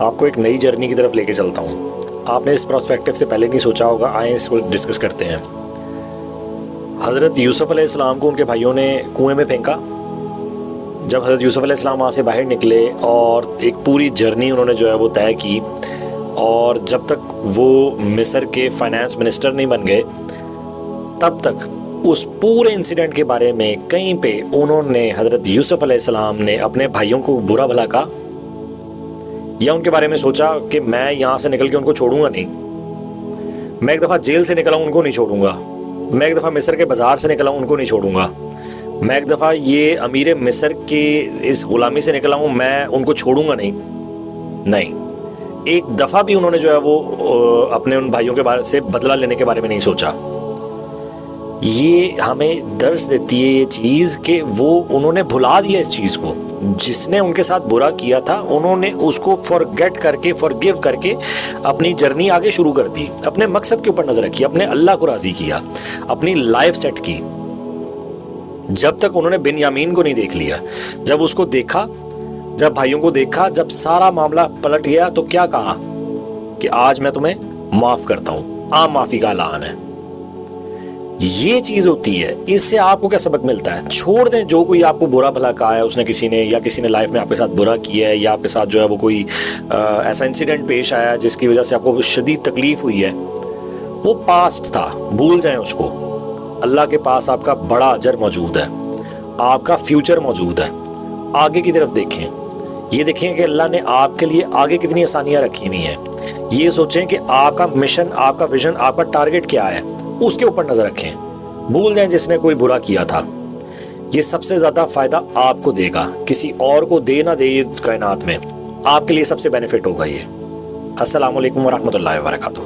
آپ کو ایک نئی جرنی کی طرف لے کے چلتا ہوں. آپ نے اس پرسپیکٹو سے پہلے نہیں سوچا ہوگا، آئیں اس کو ڈسکس کرتے ہیں. حضرت یوسف علیہ السلام کو ان کے بھائیوں نے کنویں میں پھینکا. جب حضرت یوسف علیہ السلام وہاں سے باہر نکلے اور ایک پوری جرنی انہوں نے جو ہے وہ طے کی، اور جب تک وہ مصر کے فائنانس منسٹر نہیں بن گئے تب تک اس پورے انسیڈنٹ کے بارے میں کہیں پہ انہوں نے حضرت یوسف علیہ السلام نے اپنے بھائیوں کو برا بھلا کہا یا ان کے بارے میں سوچا کہ میں یہاں سے نکل کے ان کو چھوڑوں گا نہیں، میں ایک دفعہ جیل سے نکلا ہوں ان کو نہیں چھوڑوں گا، میں ایک دفعہ مصر کے بازار سے نکلا ہوں ان کو نہیں چھوڑوں گا، میں ایک دفعہ یہ امیر مصر کی اس غلامی سے نکلا ہوں میں ان کو چھوڑوں گا نہیں. ایک دفعہ بھی انہوں نے جو ہے وہ اپنے ان بھائیوں کے بارے سے بدلہ لینے کے بارے میں نہیں سوچا. یہ ہمیں درس دیتی ہے یہ چیز کہ وہ انہوں نے بھلا دیا اس چیز کو. جس نے ان کے ساتھ برا کیا تھا انہوں نے اس کو فارگیٹ کر کے فارگیو کر کے اپنی جرنی آگے شروع کر دی، اپنے مقصد کے اوپر نظر رکھی، اپنے اللہ کو راضی کیا، اپنی لائف سیٹ کی. جب تک انہوں نے بنیامین کو نہیں دیکھ لیا، جب اس کو دیکھا، جب بھائیوں کو دیکھا، جب سارا معاملہ پلٹ گیا تو کیا کہا کہ آج میں تمہیں معاف کرتا ہوں، عام معافی کا اعلان ہے. یہ چیز ہوتی ہے. اس سے آپ کو کیا سبق ملتا ہے؟ چھوڑ دیں جو کوئی آپ کو برا بھلا کہا ہے، اس نے کسی نے لائف میں آپ کے ساتھ برا کیا ہے، یا آپ کے ساتھ جو ہے وہ کوئی ایسا انسیڈنٹ پیش آیا جس کی وجہ سے آپ کو شدید تکلیف ہوئی ہے، وہ پاسٹ تھا، بھول جائیں اس کو. اللہ کے پاس آپ کا بڑا اجر موجود ہے، آپ کا فیوچر موجود ہے. آگے کی طرف دیکھیں، یہ دیکھیں کہ اللہ نے آپ کے لیے آگے کتنی آسانیاں رکھی ہوئی ہیں. یہ سوچیں کہ آپ کا مشن، آپ کا ویژن، آپ کا ٹارگٹ کیا ہے، اس کے اوپر نظر رکھیں. بھول جائیں جس نے کوئی برا کیا تھا. یہ سب سے زیادہ فائدہ آپ کو دے گا، کسی اور کو دے نہ دے. یہ کائنات میں آپ کے لیے سب سے بینیفٹ ہوگا یہ. السلام علیکم ورحمۃ اللہ وبرکاتہ.